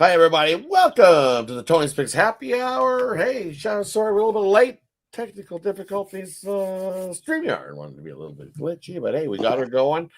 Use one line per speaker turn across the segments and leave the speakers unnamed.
Hi, everybody. Welcome to the Tony's Picks Happy Hour. Hey, sorry we're a little bit late. Technical difficulties. StreamYard wanted to be a little bit glitchy, but hey, we got her going.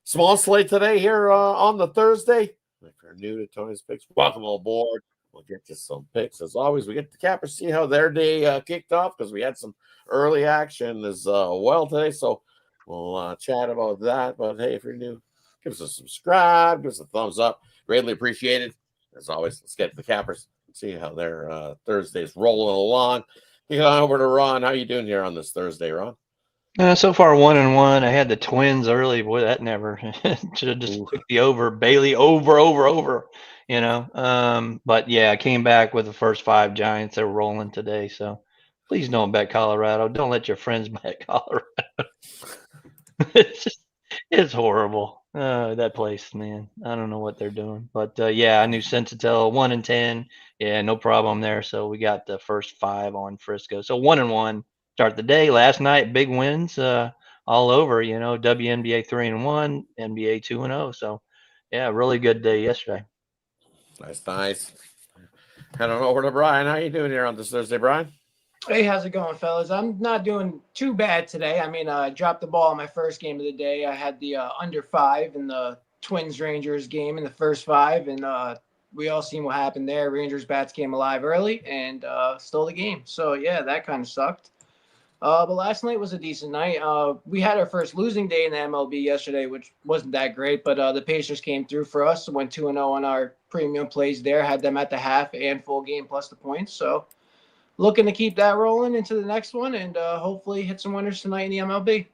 Small slate today here on the Thursday. If you're new to Tony's Picks, welcome aboard. We'll get to some picks. As always, we get the cappers see how their day kicked off because we had some early action as well today. So we'll chat about that. But hey, if you're new, give us a subscribe, give us a thumbs up. Greatly appreciated. As always, let's get to the cappers and see how their Thursday's rolling along. Get on over to Ron. How you doing here on this Thursday, Ron?
So far 1-1. I had the Twins early. Boy, that never should have just took the over. Bailey over. But yeah, I came back with the first 5 Giants. They're rolling today. So please don't bet Colorado. Don't let your friends bet Colorado. It's horrible. That place, man. I don't know what they're doing. But yeah, I knew Sensatel 1-10. Yeah, no problem there. So we got the first 5 on Frisco. So 1-1. Start the day. Last night, big wins all over. WNBA 3-1, NBA 2-0. So yeah, really good day yesterday.
Nice. Head on over to Brian. How you doing here on this Thursday, Brian?
Hey, how's it going, fellas? I'm not doing too bad today. I mean, I dropped the ball in my first game of the day. I had the under 5 in the Twins Rangers game in the first 5, and we all seen what happened there. Rangers bats came alive early and stole the game. So yeah, that kind of sucked. But last night was a decent night. We had our first losing day in the MLB yesterday, which wasn't that great, but the Pacers came through for us. Went 2-0 on our premium plays there. Had them at the half and full game plus the points. So looking to keep that rolling into the next one and hopefully hit some winners tonight in the MLB.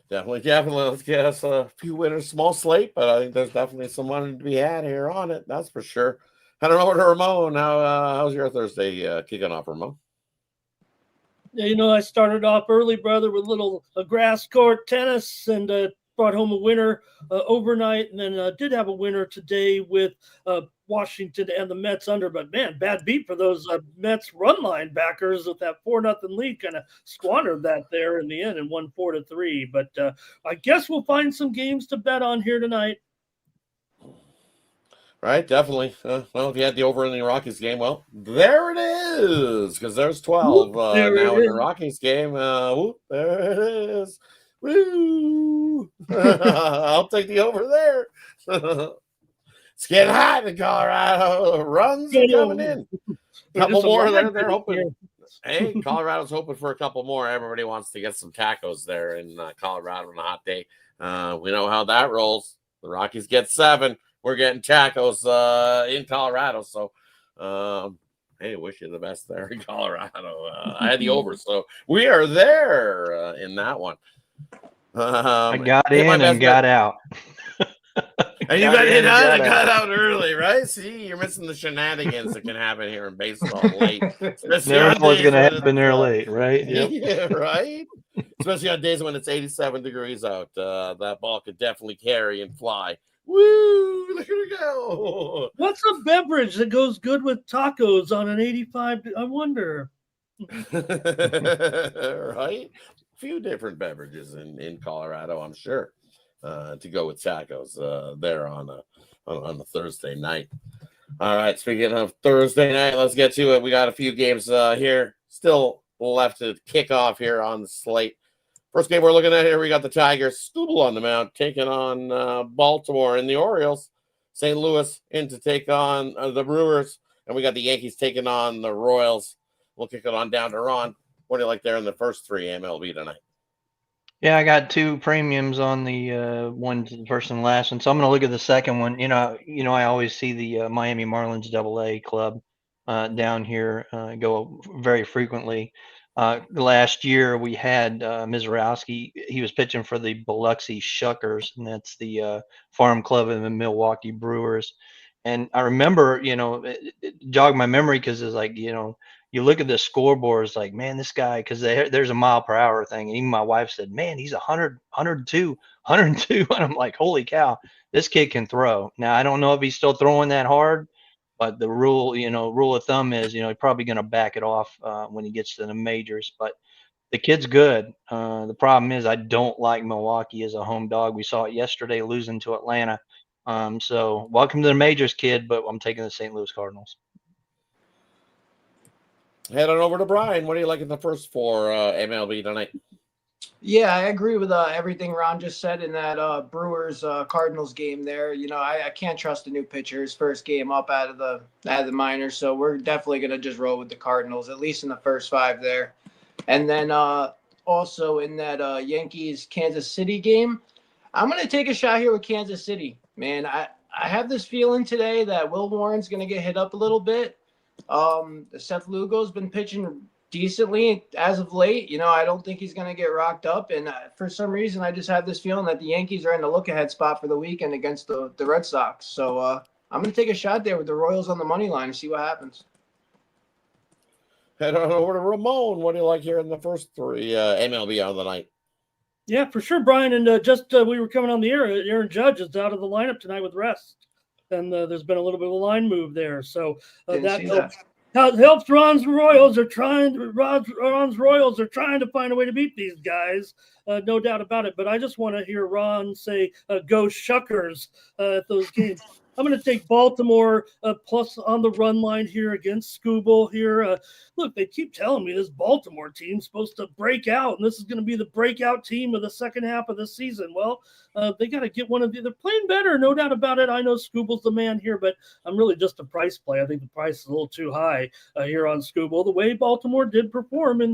Definitely. Let's get us a few winners. Small slate, but I think there's definitely some money to be had here on it. That's for sure. Head on over to Ramon. How's your Thursday kicking off, Ramon?
Yeah, I started off early, brother, with a little grass court tennis and brought home a winner overnight. And then did have a winner today with Washington and the Mets under. But, man, bad beat for those Mets run line backers with that 4-0 lead. Kind of squandered that there in the end and won 4-3. But I guess we'll find some games to bet on here tonight.
Right, definitely. Well, if you had the over in the Rockies game, well, there it is, because there's 12 now in the Rockies game. There it is. Woo! I'll take the over there. It's getting hot in Colorado. Runs are coming in. A couple more there. They're hoping. Hey, Colorado's hoping for a couple more. Everybody wants to get some tacos there in Colorado on a hot day. We know how that rolls. The Rockies get 7. We're getting tacos in Colorado. So, hey, wish you the best there in Colorado. I had the over, so we are there in that one.
I got in and got out.
And you got in and got out early, right? See, you're missing the shenanigans that can happen here in baseball late.
Never know what's going to happen there late, right?
Yep. Yeah, right? Especially on days when it's 87 degrees out. That ball could definitely carry and fly. Woo! Look at her go.
What's a beverage that goes good with tacos on an 85? I wonder.
Right? A few different beverages in Colorado, I'm sure, to go with tacos there on a Thursday night. All right, speaking of Thursday night, let's get to it. We got a few games here still left to kick off here on the slate. First game we're looking at here, we got the Tigers, Scooble on the mound, taking on Baltimore, and the Orioles, St. Louis in to take on the Brewers, and we got the Yankees taking on the Royals. We'll kick it on down to Ron. What do you like there in the first 3 MLB tonight?
Yeah, I got 2 premiums on the one to the first and last one, so I'm going to look at the second one. I always see the Miami Marlins AA club down here go very frequently. Last year we had Mizorowski. He was pitching for the Biloxi Shuckers, and that's the farm club of the Milwaukee Brewers. And I remember, it jogged my memory because it's like, you look at the scoreboard, it's like, man, this guy, because there's a mile per hour thing. And even my wife said, man, he's 100, 102. And I'm like, holy cow, this kid can throw. Now, I don't know if he's still throwing that hard, but the rule of thumb is, he's probably going to back it off when he gets to the majors. But the kid's good. The problem is I don't like Milwaukee as a home dog. We saw it yesterday losing to Atlanta. So welcome to the majors, kid, but I'm taking the St. Louis Cardinals.
Head on over to Brian. What do you like in the first four MLB tonight?
Yeah, I agree with everything Ron just said in that Brewers Cardinals game there. You know, I can't trust the new pitchers first game up out of the minors, so we're definitely gonna just roll with the Cardinals at least in the first five there. And then also in that Yankees Kansas City game, I'm gonna take a shot here with Kansas City. Man, I have this feeling today that Will Warren's gonna get hit up a little bit. Seth Lugo's been pitching decently as of late. You know, I don't think he's going to get rocked up. And for some reason, I just have this feeling that the Yankees are in the look-ahead spot for the weekend against the Red Sox. So I'm going to take a shot there with the Royals on the money line and see what happens.
Head on over to Ramon. What do you like here in the first three MLB on the night?
Yeah, for sure, Brian. And we were coming on the air. Aaron Judge is out of the lineup tonight with rest. And there's been a little bit of a line move there. So that helps Ron's Royals are trying to find a way to beat these guys. No doubt about it. But I just want to hear Ron say go Shuckers at those games. I'm going to take Baltimore plus on the run line here against Scooble here. Look, they keep telling me this Baltimore team's supposed to break out, and this is going to be the breakout team of the second half of the season. Well, they got to get one of they're playing better, no doubt about it. I know Scooble's the man here, but I'm really just a price play. I think the price is a little too high here on Scooble. The way Baltimore did perform in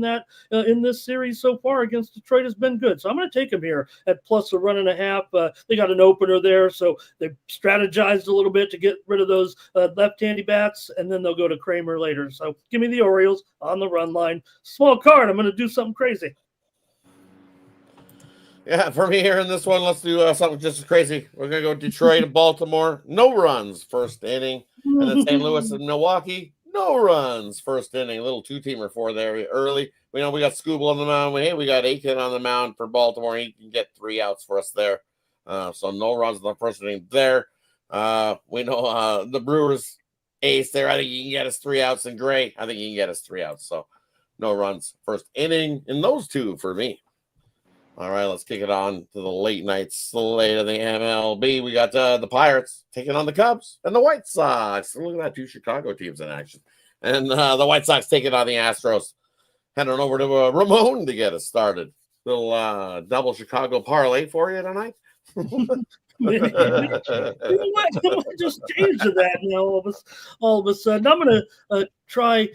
this series so far against Detroit has been good. So I'm going to take them here at plus a run and a half. They got an opener there, so they strategized a little bit to get rid of those left-handy bats, and then they'll go to Kramer later. So give me the Orioles on the run line. Small card. I'm going to do something crazy.
Yeah, for me here in this one, let's do something just as crazy. We're going to go Detroit and Baltimore. No runs first inning. And then St. Louis and Milwaukee. No runs first inning. A little two-teamer for there early. We know we got Scooble on the mound. We got Aiken on the mound for Baltimore. He can get 3 outs for us there. So no runs in the first inning there. We know the Brewers ace there. I think he can get us 3 outs. And Gray, I think he can get us 3 outs. So no runs first inning in those two for me. All right, let's kick it on to the late night slate of the MLB. We got the Pirates taking on the Cubs and the White Sox. Look at that, 2 Chicago teams in action. And the White Sox taking on the Astros. Head on over to Ramon to get us started. Little double Chicago parlay for you tonight.
You know what? I might just change to that now. All of a sudden, I'm going to try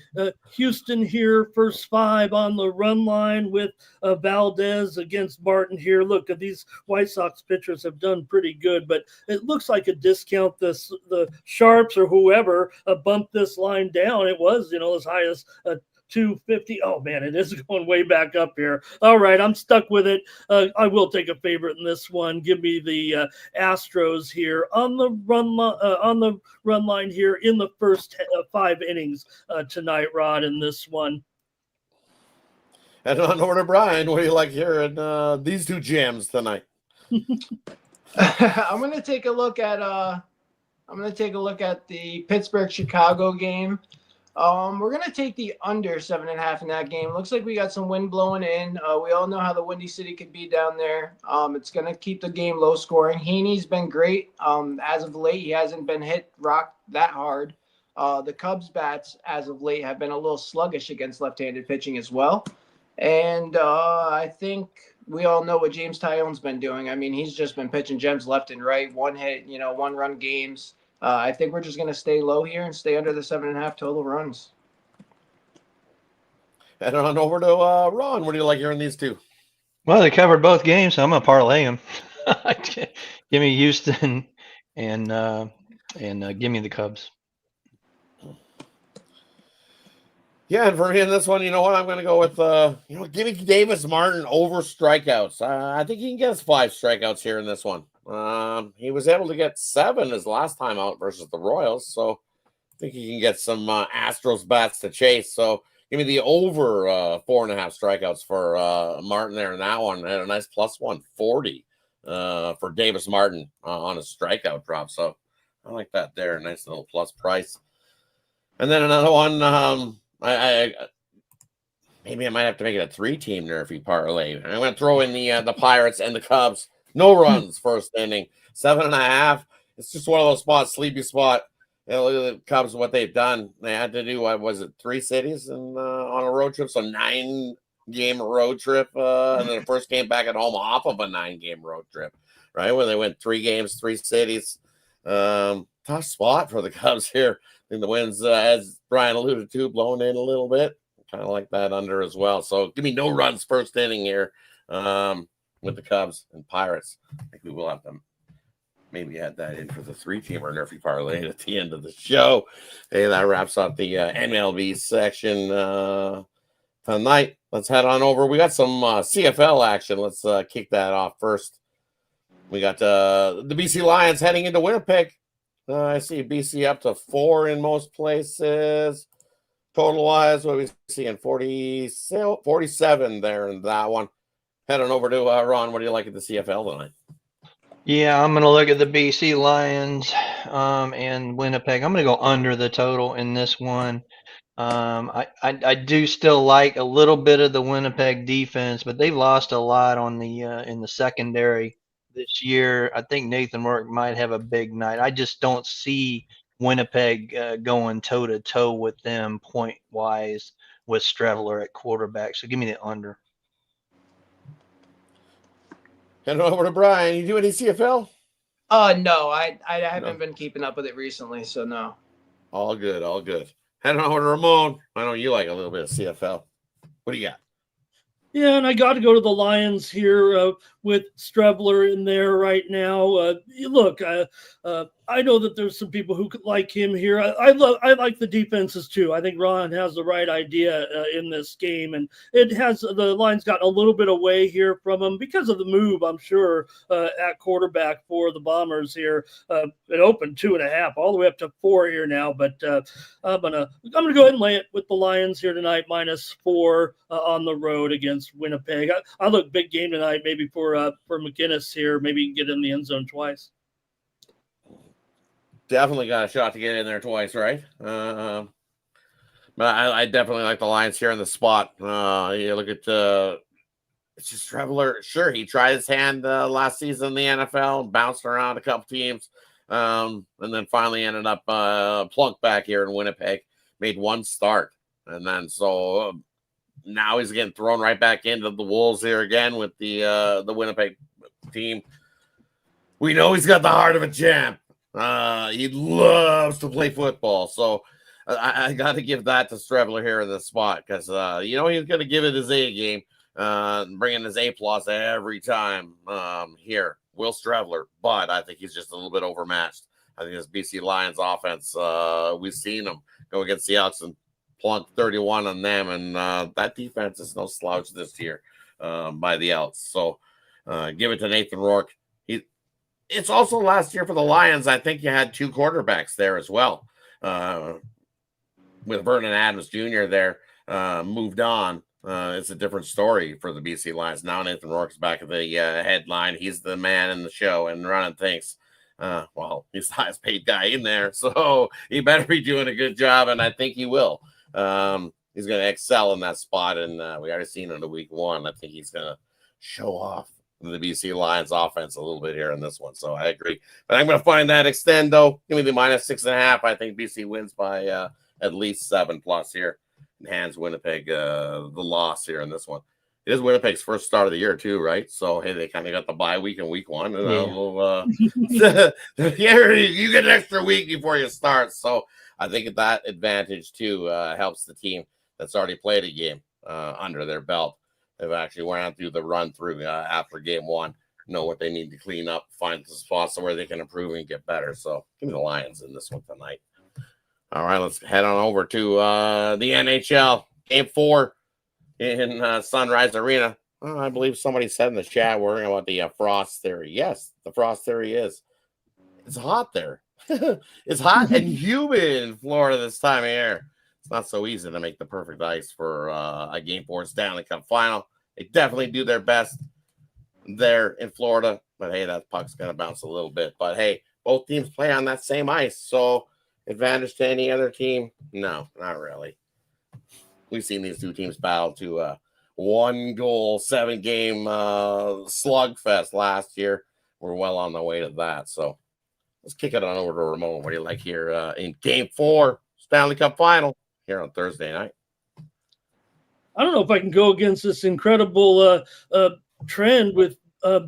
Houston here, first 5 on the run line with Valdez against Martin here. Look, these White Sox pitchers have done pretty good, but it looks like a discount. The Sharps or whoever bumped this line down. It was, as high as 250. Oh man, it is going way back up here. All right, I'm stuck with it. I will take a favorite in this one. Give me the Astros here on the run line here in the first 5 innings tonight, Rod, in this one.
And on over to Brian. What do you like here in these 2 jams tonight?
I'm gonna take a look at the Pittsburgh-Chicago game. We're going to take the under 7.5 in that game. Looks like we got some wind blowing in. We all know how the Windy City could be down there. It's going to keep the game low scoring. Heaney's been great. As of late, he hasn't been rocked that hard. The Cubs bats as of late have been a little sluggish against left-handed pitching as well. And I think we all know what James Tyone's been doing. I mean, he's just been pitching gems left and right, 1-hit, 1-run games. I think we're just going to stay low here and stay under the 7.5 total runs.
And on over to Ron. What do you like here in these 2?
Well, they covered both games, so I'm going to parlay them. Give me Houston and give me the Cubs.
Yeah, and for me in this one, you know what? I'm going to go with, give me Davis Martin over strikeouts. I think he can get us 5 strikeouts here in this one. He was able to get 7 his last time out versus the Royals, so I think he can get some Astros bats to chase. So give me the over 4.5 strikeouts for Martin there in that one, and a nice plus 140 for Davis Martin on a strikeout drop. So I like that there, nice little plus price. And then another one, I maybe I might have to make it a 3-team there if you parlay. I'm going to throw in the Pirates and the Cubs. No runs first inning, 7.5. it's just one of those spots, sleepy spot. Look at the Cubs, what they've done. They had to do, what was it, 3 cities and on a road trip, so 9-game road trip, and then the first game back at home off of a 9-game road trip, right? Where they went 3 games, 3 cities. Tough spot for the Cubs here. I think the winds, as Brian alluded to, blown in a little bit. Kind of like that under as well. So give me no runs first inning here with the Cubs and Pirates. I think we will have them. Maybe add that in for the 3-teamer Nerfy parlay at the end of the show. Hey, that wraps up the MLB section tonight. Let's head on over. We got some CFL action. Let's kick that off first. We got the BC Lions heading into Winnipeg. I see BC up to 4 in most places. Total-wise, what are we seeing? 47 there in that one. Heading over to Ron. What do you like at the CFL tonight?
Yeah, I'm going to look at the BC Lions and Winnipeg. I'm going to go under the total in this one. I do still like a little bit of the Winnipeg defense, but they've lost a lot on the in the secondary this year. I think Nathan Rourke might have a big night. I just don't see Winnipeg going toe-to-toe with them point-wise with Streveler at quarterback. So give me the under.
Heading over to Brian. You do any CFL?
No, I haven't been keeping up with it recently, so no.
All good, all good. Heading over to Ramon. I know you like a little bit of CFL. What do you got?
Yeah, and I got to go to the Lions here with Streveler in there right now. Look, I know that there's some people who could like him here. I like the defenses too. I think Ron has the right idea in this game, and the line's got a little bit away here from him because of the move, I'm sure, at quarterback for the Bombers here. It opened 2.5 all the way up to 4 here now, but I'm gonna go ahead and lay it with the Lions here tonight, -4 on the road against Winnipeg. I look big game tonight, maybe for McInnes here. Maybe he can get in the end zone twice.
Definitely got a shot to get in there twice, right? But I definitely like the Lions here in the spot. You look at it's just Traveler. Sure, he tried his hand last season in the NFL, bounced around a couple teams, and then finally ended up plunked back here in Winnipeg. Made 1 start, and then so now he's getting thrown right back into the Wolves here again with the Winnipeg team. We know he's got the heart of a champ. He loves to play football, so I got to give that to Streveler here in the spot because he's going to give it his A game, bringing his A+ every time here. Will Streveler, but I think he's just a little bit overmatched. I think this BC Lions offense, we've seen him go against the Elks and plunk 31 on them, and that defense is no slouch this year by the Elks. So give it to Nathan Rourke. It's also last year for the Lions. I think you had 2 quarterbacks there as well. With Vernon Adams Jr. there, moved on. It's a different story for the BC Lions. Now Nathan Rourke's back at the headline. He's the man in the show and running things. Well, he's the highest paid guy in there, so he better be doing a good job, and I think he will. He's going to excel in that spot, and we already seen it in week 1. I think he's going to show off the BC Lions offense a little bit here in this one, so I agree. But I'm going to find that extendo. Give me the -6.5. I think BC wins by at least 7+ here and hands Winnipeg the loss here in this one. It is Winnipeg's first start of the year too, right? So hey, they kind of got the bye week in week 1, and you get an extra week before you start. So I think that advantage too helps the team that's already played a game under their belt. They've actually went through the run through after game 1, know what they need to clean up, find the spots where they can improve and get better. So give me the Lions in this one tonight. All right, let's head on over to the NHL game 4 in Sunrise Arena. I believe somebody said in the chat worrying about the frost theory. Yes, the frost theory is. It's hot there. It's hot and humid in Florida this time of year. It's not so easy to make the perfect ice for a Game 4 Stanley Cup final. They definitely do their best there in Florida. But, hey, that puck's going to bounce a little bit. But, hey, both teams play on that same ice. So, advantage to any other team? No, not really. We've seen these 2 teams battle to 1-goal, 7-game slugfest last year. We're well on the way to that. So, let's kick it on over to Ramon. What do you like here in Game 4, Stanley Cup Final here on Thursday night?
I don't know if I can go against this incredible trend with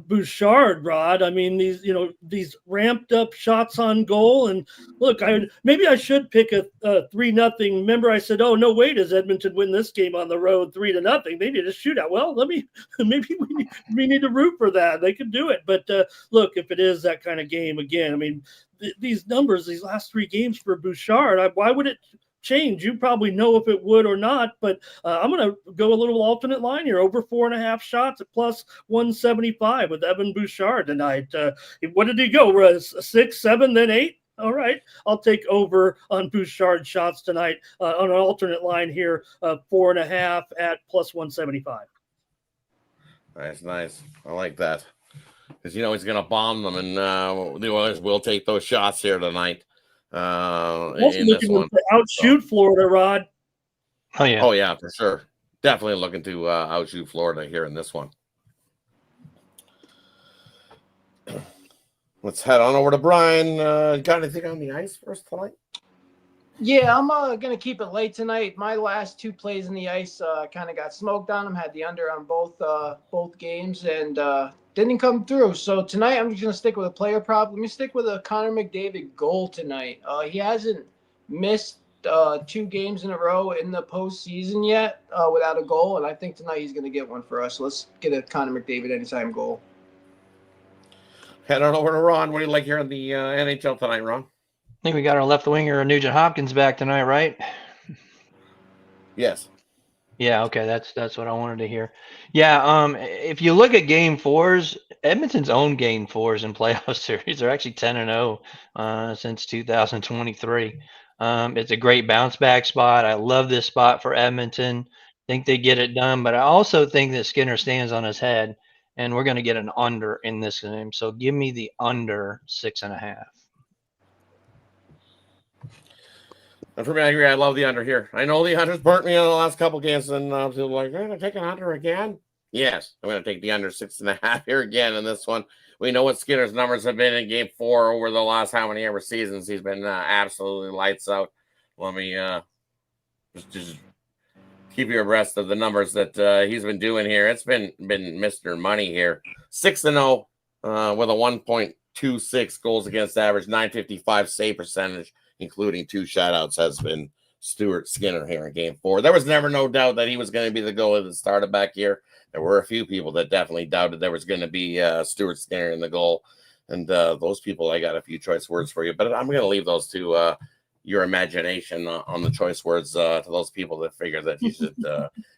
Bouchard, Rod. I mean, these ramped up shots on goal. And look, maybe I should pick a 3-0. Remember, I said, oh no, wait, does Edmonton win this game on the road 3-0? They need a shootout. Well, maybe we need to root for that. They could do it. But look, if it is that kind of game again, I mean, these numbers, these last 3 games for Bouchard, why would it change? You probably know if it would or not, but I'm going to go a little alternate line here, over 4.5 shots at plus 175 with Evan Bouchard tonight. What did he go? 6, 7, then 8? All right, I'll take over on Bouchard shots tonight on an alternate line here, 4.5 at plus 175.
Nice. I like that because he's going to bomb them, and the Oilers will take those shots here tonight.
Also looking to outshoot Florida, Rod.
Oh yeah,
for sure. Definitely looking to outshoot Florida here in this one. Let's head on over to Brian. Got anything on the ice for us tonight?
Yeah, I'm gonna keep it late tonight. My last 2 plays in the ice kind of got smoked on them. Had the under on both games and didn't come through. So tonight I'm just gonna stick with a player prop. Let me stick with a Connor McDavid goal tonight. He hasn't missed 2 games in a row in the postseason yet without a goal, and I think tonight he's gonna get one for us. So let's get a Connor McDavid anytime goal.
Head on over to Ron. What do you like here in the NHL tonight, Ron?
I think we got our left winger Nugent Hopkins back tonight, right?
Yes.
Yeah, okay, that's what I wanted to hear. Yeah, if you look at Game 4s, Edmonton's own Game 4s in playoff series are actually 10-0 since 2023. It's a great bounce back spot. I love this spot for Edmonton. Think they get it done, but I also think that Skinner stands on his head, and we're going to get an under in this game. So give me the under 6.5.
And for me, I agree. I love the under here. I know the under's burnt me on the last couple games, and people are like, "You're going to take an under again?" Yes, I'm going to take the under 6.5 here again in this one. We know what Skinner's numbers have been in Game 4 over the last how many ever seasons. He's been absolutely lights out. Let me just keep you abreast of the numbers that he's been doing here. It's been Mr. Money here. 6-0 with a 1.26 goals against average, 955 save percentage, including 2 shutouts, has been Stuart Skinner here in Game 4. There was never no doubt that he was going to be the goalie that started back here. There were a few people that definitely doubted there was going to be Stuart Skinner in the goal. And those people, I got a few choice words for you. But I'm going to leave those to your imagination on the choice words to those people that figure that he should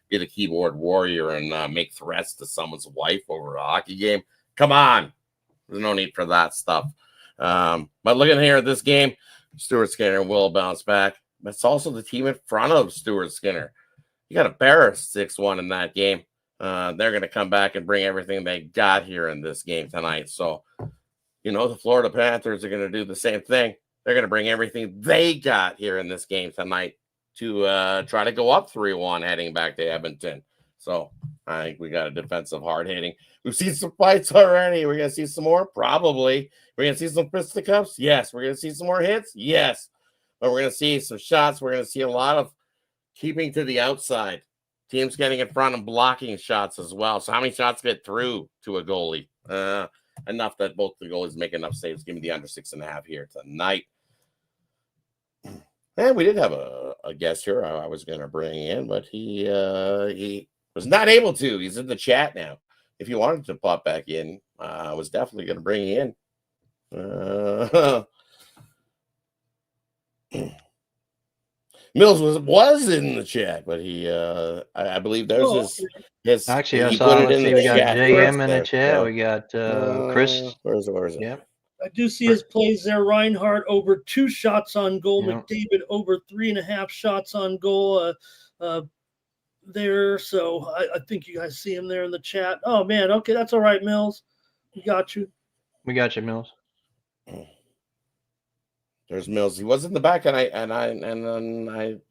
be the keyboard warrior and make threats to someone's wife over a hockey game. Come on. There's no need for that stuff. But looking here at this game, Stuart Skinner will bounce back. But it's also the team in front of Stuart Skinner. You got to bear 6-1 in that game. They're going to come back and bring everything they got here in this game tonight. So, the Florida Panthers are going to do the same thing. They're going to bring everything they got here in this game tonight to try to go up 3-1 heading back to Edmonton. So I think we got a defensive hard hitting. We've seen some fights already. We're going to see some more? Probably. We're going to see some fisticuffs? Yes. We're going to see some more hits? Yes. But we're going to see some shots. We're going to see a lot of keeping to the outside. Teams getting in front and blocking shots as well. So how many shots get through to a goalie? Enough that both the goalies make enough saves. Give me the under 6.5 here tonight. And we did have a guest here I was going to bring in, but he was not able to. He's in the chat now. If you wanted to pop back in, I was definitely going to bring you in. Mills was in the chat, but he I believe there's his
Actually, I
he
saw.
put it
Let's
in
see,
the
we got
chat
JM
first
in the
there,
chat.
so,
We got Chris.
where is it?
Yep.
I do see his plays there. Reinhardt over 2 shots on goal.
Yeah.
McDavid over 3.5 shots on goal there. So I think you guys see him there in the chat. Oh, man. Okay, that's all right, Mills. We got you.
We got you, Mills.
There's Mills. He was in the back, and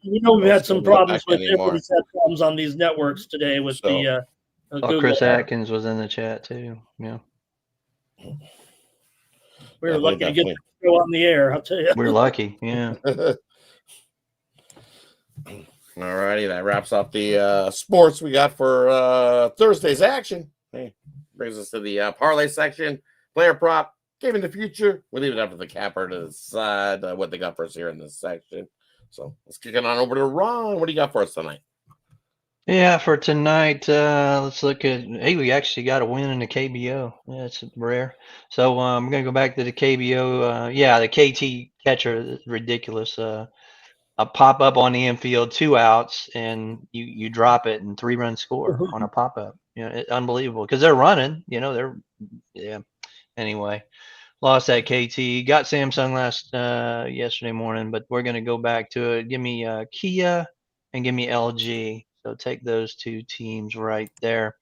We've had some problems with
anymore.
everybody's had problems on these networks today with the
Chris Atkins was in the chat too. Yeah.
We were lucky to get the show on the air, I'll tell you.
We're lucky, yeah.
All righty, that wraps up the sports we got for Thursday's action. Hey, brings us to the parlay section. Player prop, game in the future. We'll leave it up to the capper to decide what they got for us here in this section. So let's kick it on over to Ron. What do you got for us tonight?
Yeah, for tonight, let's look at. Hey, we actually got a win in the KBO. Yeah, it's rare. So we're gonna go back to the KBO. Yeah, the KT catcher is ridiculous. A pop up on the infield, 2 outs, and you drop it and 3-run score on a pop up. Unbelievable because they're running. Yeah. Anyway, lost that KT. Got Samsung yesterday morning, but we're gonna go back to it. Give me Kia and give me LG. So take those 2 teams right there.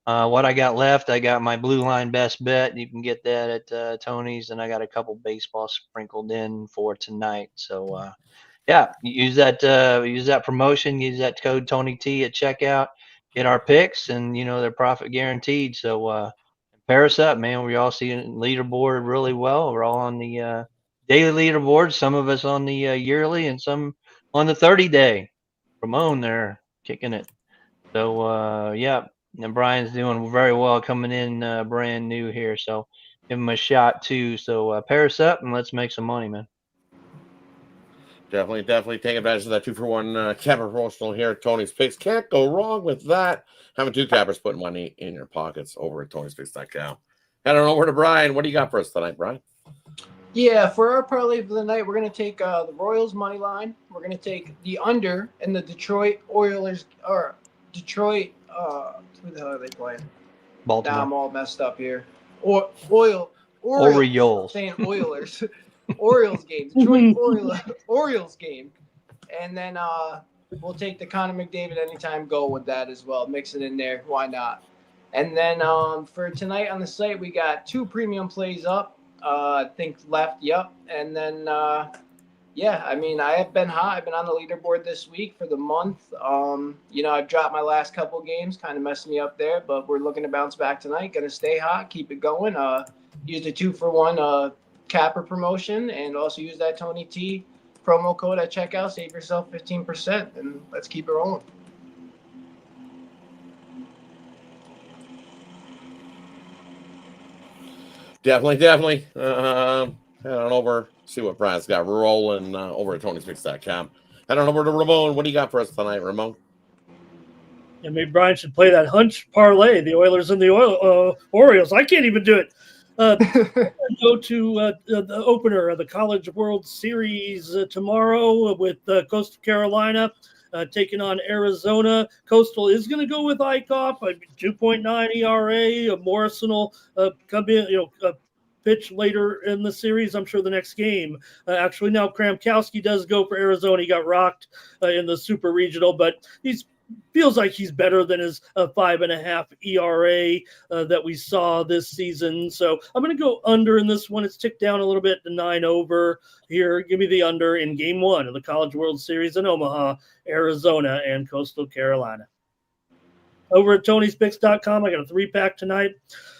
What I got left, I got my blue line best bet. You can get that at Tony's, and I got a couple baseball sprinkled in for tonight. So yeah, use that promotion, use that code Tony T at checkout, get our picks, and they're profit guaranteed. So pair us up, man. We all see leaderboard really well. We're all on the daily leaderboard. Some of us on the yearly, and some on the 30-day. Ramon there kicking it. So yeah, and Brian's doing very well coming in brand new here. So give him a shot too. So pair us up and let's make some money, man.
Definitely take advantage of that 2-for-1 capper promotional here at Tony's Picks. Can't go wrong with that. Having 2 cappers putting money in your pockets over at Tony'sPicks.com. Head on over to Brian. What do you got for us tonight, Brian?
Yeah, for our parlay for the night, we're going to take the Royals money line. We're going to take the under in the Detroit Oilers, or Detroit, who the hell are they playing?
Baltimore.
Now I'm all messed up here.
Orioles.
Saying Oilers. Orioles game. Detroit Orioles game. And then we'll take the Connor McDavid anytime goal with that as well. Mix it in there. Why not? And then for tonight on the site, we got 2 premium plays up. I think left. Yep. And then, yeah, I mean, I have been hot. I've been on the leaderboard this week for the month. I've dropped my last couple games, kind of messed me up there, but we're looking to bounce back tonight. Going to stay hot, keep it going. Use the 2-for-1 capper promotion, and also use that Tony T promo code at checkout. Save yourself 15%, and let's keep it rolling.
Definitely. Head on over, see what Brian's got rolling over at Tony'sPicks.com. Head on over to Ramon. What do you got for us tonight, Ramon?
Yeah, maybe Brian should play that hunch parlay, the Oilers and the Orioles. I can't even do it. Go to the opener of the College World Series tomorrow with Coastal Carolina taking on Arizona. Coastal is going to go with Eichhoff, 2.9 ERA. Morrison will come in, pitch later in the series. I'm sure the next game. Actually, now Kramkowski does go for Arizona. He got rocked in the Super Regional, but feels like he's better than his 5.5 ERA that we saw this season. So I'm going to go under in this one. It's ticked down a little bit to 9 over here. Give me the under in Game 1 of the College World Series in Omaha, Arizona, and Coastal Carolina. Over at Tony'sPicks.com, I got a 3-pack tonight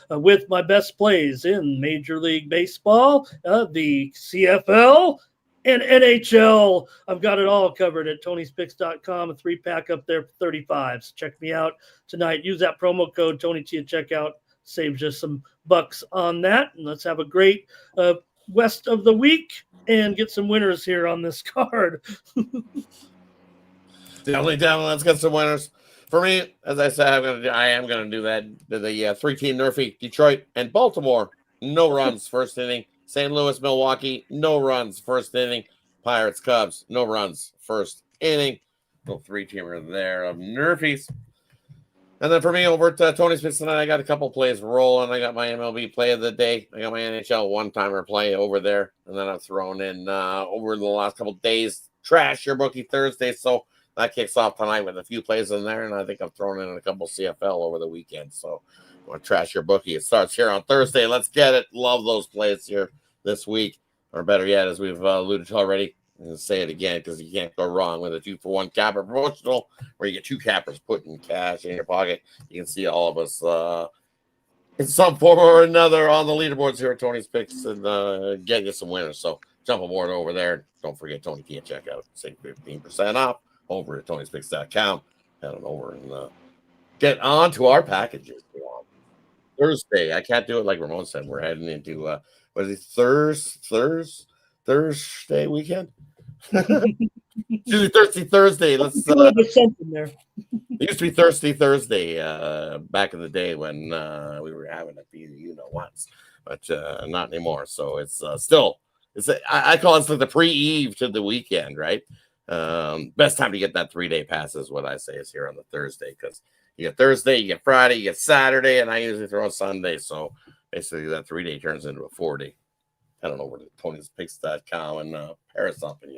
with my best plays in Major League Baseball, the CFL, and NHL. I've got it all covered at Tony'sPicks.com. A 3-pack up there for $35. So check me out tonight. Use that promo code Tony T at checkout. Saves just some bucks on that. And let's have a great rest of the week and get some winners here on this card.
Definitely. Let's get some winners. For me, as I said, I am gonna do that. The 3-team Nerfy, Detroit and Baltimore. No runs first inning. St. Louis, Milwaukee, no runs first inning. Pirates, Cubs, no runs first inning. Little 3-teamer there of Nerfies. And then for me, over at Tony's Picks tonight, I got a couple plays rolling. I got my MLB play of the day. I got my NHL one-timer play over there. And then I've thrown in over the last couple days, Trash Your Bookie Thursday. So that kicks off tonight with a few plays in there. And I think I've thrown in a couple CFL over the weekend. So want to trash your bookie. It starts here on Thursday. Let's get it. Love those plays here this week. Or better yet, as we've alluded to already, and say it again because you can't go wrong with a 2-for-1 capper promotional where you get 2 cappers put in cash in your pocket. You can see all of us in some form or another on the leaderboards here at Tony's Picks and get you some winners. So jump aboard over there. Don't forget Tony P at checkout. Save 15% off over at Tony'sPicks.com. Head on over and get on to our packages. Thursday. I can't do it like Ramon said. We're heading into what is it, Thursday weekend? Tuesday, Thursday. Let's
There's something there.
it used to be Thirsty Thursday back in the day when we were having it be once, but not anymore. So it's still I call it like the pre-eve to the weekend, right? Best time to get that 3-day pass is what I say is here on the Thursday, because you get Thursday, you get Friday, you get Saturday, and I usually throw in Sunday. So basically that 3-day turns into a 4-day. I don't know where to Tony'sPicks.com and pair us up and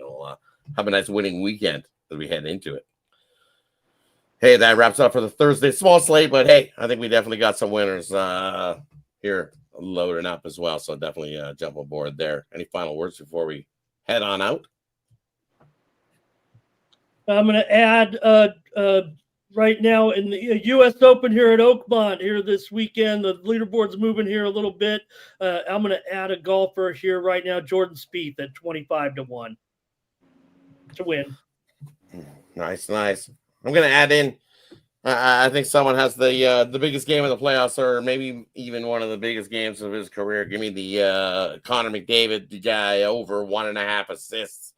have a nice winning weekend as we head into it. Hey, that wraps up for the Thursday small slate, but hey, I think we definitely got some winners here loading up as well. So definitely jump aboard there. Any final words before we head on out?
I'm going to add right now in the U.S. Open here at Oakmont here this weekend. The leaderboard's moving here a little bit. I'm going to add a golfer here right now, Jordan Spieth at 25-1 to win.
Nice. I'm going to add in. I think someone has the biggest game of the playoffs, or maybe even one of the biggest games of his career. Give me the Connor McDavid, the guy over 1.5 assists.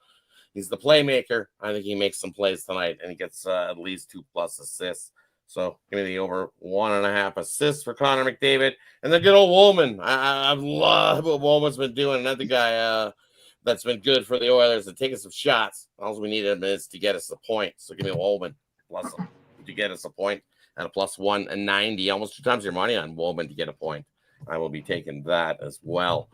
He's the playmaker. I think he makes some plays tonight, and he gets at least 2+ assists. So give me the over 1.5 assists for Connor McDavid. And then good old Woolman. I love what Woolman's been doing. Another guy that's been good for the Oilers and taking some shots. All we need him is to get us a point. So give me Woolman plus him to get us a point at a +190. Almost 2 times your money on Woolman to get a point. I will be taking that as well.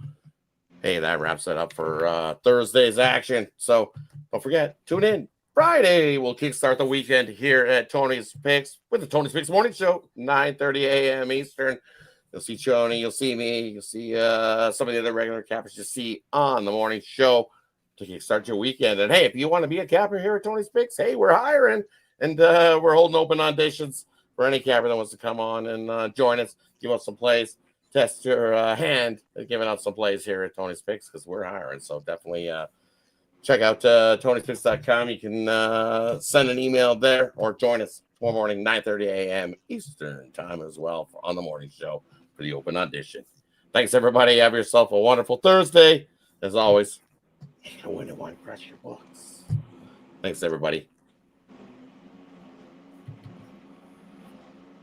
Hey, that wraps it up for Thursday's action. So don't forget, tune in. Friday, we'll kickstart the weekend here at Tony's Picks with the Tony's Picks Morning Show, 9:30 a.m. Eastern. You'll see Tony, you'll see me, you'll see some of the other regular cappers you see on the morning show to kickstart your weekend. And hey, if you want to be a capper here at Tony's Picks, hey, we're hiring and we're holding open auditions for any capper that wants to come on and join us, give us some plays. Test your hand at giving out some plays here at Tony's Picks, because we're hiring. So definitely check out Tony'sPicks.com. You can send an email there or join us tomorrow morning, 9:30 a.m. Eastern time as well on the morning show for the open audition. Thanks, everybody. Have yourself a wonderful Thursday. As always, make a win and one, crush your books. Thanks, everybody.